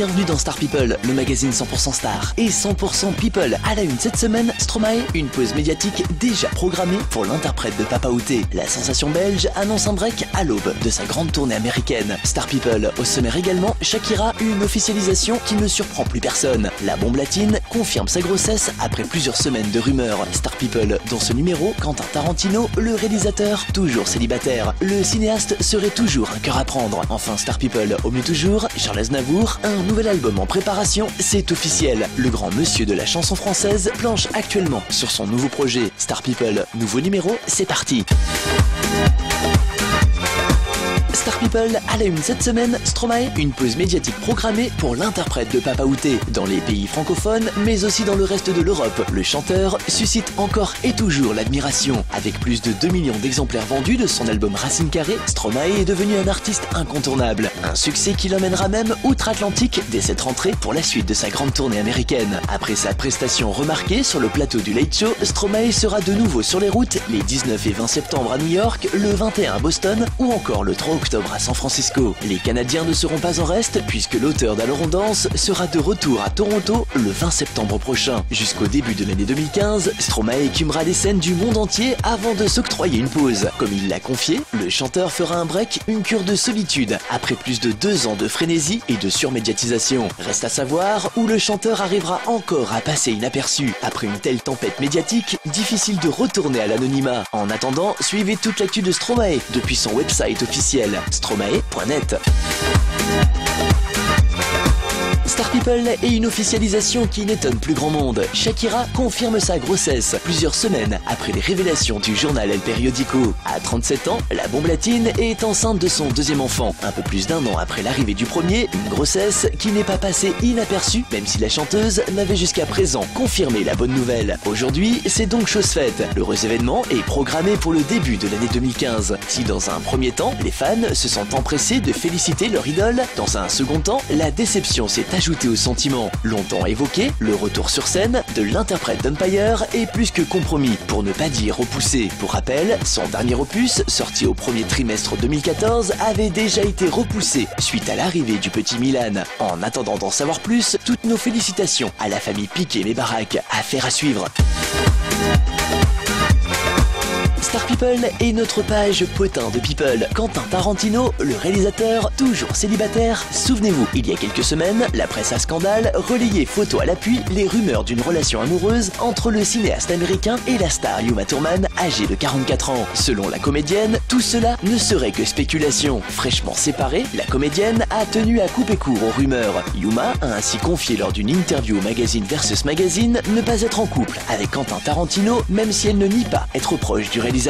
bienvenue dans Star People, le magazine 100% star et 100% people. À la une cette semaine, Stromae, une pause médiatique déjà programmée pour l'interprète de Papa Outé. La sensation belge annonce un break à l'aube de sa grande tournée américaine. Star People, au sommaire également, Shakira, une officialisation qui ne surprend plus personne. La bombe latine confirme sa grossesse après plusieurs semaines de rumeurs. Star People, dans ce numéro, Quentin Tarantino, le réalisateur, toujours célibataire. Le cinéaste serait toujours un cœur à prendre. Enfin, Star People, au mieux toujours, Charles Aznavour, un nouvel album en préparation, c'est officiel. Le grand monsieur de la chanson française planche actuellement sur son nouveau projet. Star People, nouveau numéro, c'est parti. Star People, à la une cette semaine, Stromae, une pause médiatique programmée pour l'interprète de Papa Outé. Dans les pays francophones, mais aussi dans le reste de l'Europe, le chanteur suscite encore et toujours l'admiration. Avec plus de 2 millions d'exemplaires vendus de son album Racine Carrée, Stromae est devenu un artiste incontournable. Un succès qui l'emmènera même outre-Atlantique dès cette rentrée pour la suite de sa grande tournée américaine. Après sa prestation remarquée sur le plateau du Late Show, Stromae sera de nouveau sur les routes les 19 et 20 septembre à New York, le 21 à Boston ou encore le 3 octobre à San Francisco. Les Canadiens ne seront pas en reste puisque l'auteur d'Alors on danse sera de retour à Toronto le 20 septembre prochain. Jusqu'au début de l'année 2015, Stromae écumera les scènes du monde entier avant de s'octroyer une pause. Comme il l'a confié, le chanteur fera un break, une cure de solitude, après plus de 2 ans de frénésie et de surmédiatisation. Reste à savoir où le chanteur arrivera encore à passer inaperçu. Après une telle tempête médiatique, difficile de retourner à l'anonymat. En attendant, suivez toute l'actu de Stromae depuis son website officiel. Stromae.net. Star People est une officialisation qui n'étonne plus grand monde. Shakira confirme sa grossesse plusieurs semaines après les révélations du journal El Periódico. À 37 ans, la bombe latine est enceinte de son deuxième enfant. Un peu plus d'1 an après l'arrivée du premier, une grossesse qui n'est pas passée inaperçue, même si la chanteuse n'avait jusqu'à présent confirmé la bonne nouvelle. Aujourd'hui, c'est donc chose faite. L'heureux événement est programmé pour le début de l'année 2015. Si dans un premier temps, les fans se sont empressés de féliciter leur idole, dans un second temps, la déception s'est ajoutée au sentiment. Longtemps évoqué, le retour sur scène de l'interprète d'Empire est plus que compromis, pour ne pas dire repoussé. Pour rappel, son dernier opus, sorti au premier trimestre 2014, avait déjà été repoussé suite à l'arrivée du petit Milan. En attendant d'en savoir plus, toutes nos félicitations à la famille Piquet-Mébarak. Affaire à suivre. Star People est notre page potin de People. Quentin Tarantino, le réalisateur, toujours célibataire. Souvenez-vous, il y a quelques semaines, la presse à scandale relayait photo à l'appui les rumeurs d'une relation amoureuse entre le cinéaste américain et la star Uma Thurman, âgée de 44 ans. Selon la comédienne, tout cela ne serait que spéculation. Fraîchement séparée, la comédienne a tenu à couper court aux rumeurs. Uma a ainsi confié lors d'une interview au magazine Versus Magazine ne pas être en couple avec Quentin Tarantino, même si elle ne nie pas être proche du réalisateur.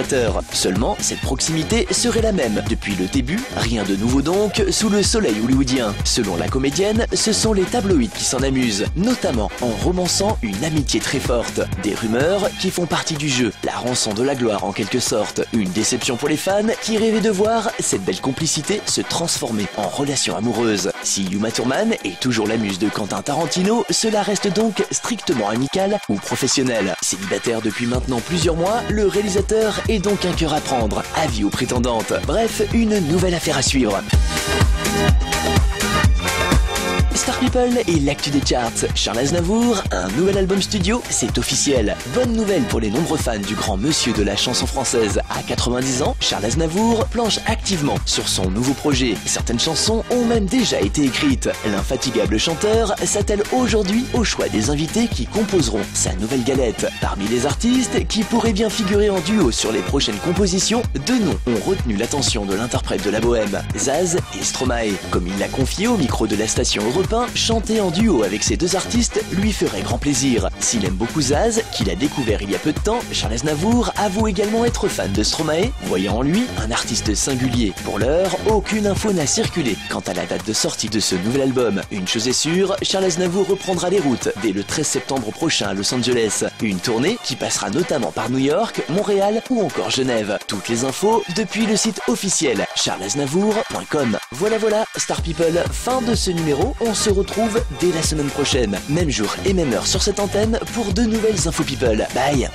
Seulement, cette proximité serait la même depuis le début, rien de nouveau donc sous le soleil hollywoodien. Selon la comédienne, ce sont les tabloïds qui s'en amusent, notamment en romançant une amitié très forte. Des rumeurs qui font partie du jeu, la rançon de la gloire en quelque sorte. Une déception pour les fans qui rêvaient de voir cette belle complicité se transformer en relation amoureuse. Si Uma Thurman est toujours la muse de Quentin Tarantino, cela reste donc strictement amical ou professionnel. Célibataire depuis maintenant plusieurs mois, le réalisateur est donc un cœur à prendre, avis aux prétendantes. Bref, une nouvelle affaire à suivre. Star People et l'actu des charts. Charles Aznavour, un nouvel album studio, c'est officiel. Bonne nouvelle pour les nombreux fans du grand monsieur de la chanson française. À 90 ans, Charles Aznavour planche activement sur son nouveau projet. Certaines chansons ont même déjà été écrites. L'infatigable chanteur s'attelle aujourd'hui au choix des invités qui composeront sa nouvelle galette. Parmi les artistes qui pourraient bien figurer en duo sur les prochaines compositions, 2 noms ont retenu l'attention de l'interprète de la bohème, Zaz et Stromae. Comme il l'a confié au micro de la station Europe 1, chanter en duo avec ces 2 artistes lui ferait grand plaisir. S'il aime beaucoup Zaz, qu'il a découvert il y a peu de temps, Charles Aznavour avoue également être fan de Stromae, voyant en lui un artiste singulier. Pour l'heure, aucune info n'a circulé quant à la date de sortie de ce nouvel album. Une chose est sûre, Charles Aznavour reprendra les routes dès le 13 septembre prochain à Los Angeles. Une tournée qui passera notamment par New York, Montréal ou encore Genève. Toutes les infos depuis le site officiel charlesaznavour.com. Voilà, Star People, fin de ce numéro. On se retrouve dès la semaine prochaine, même jour et même heure sur cette antenne pour de nouvelles infos people. Bye.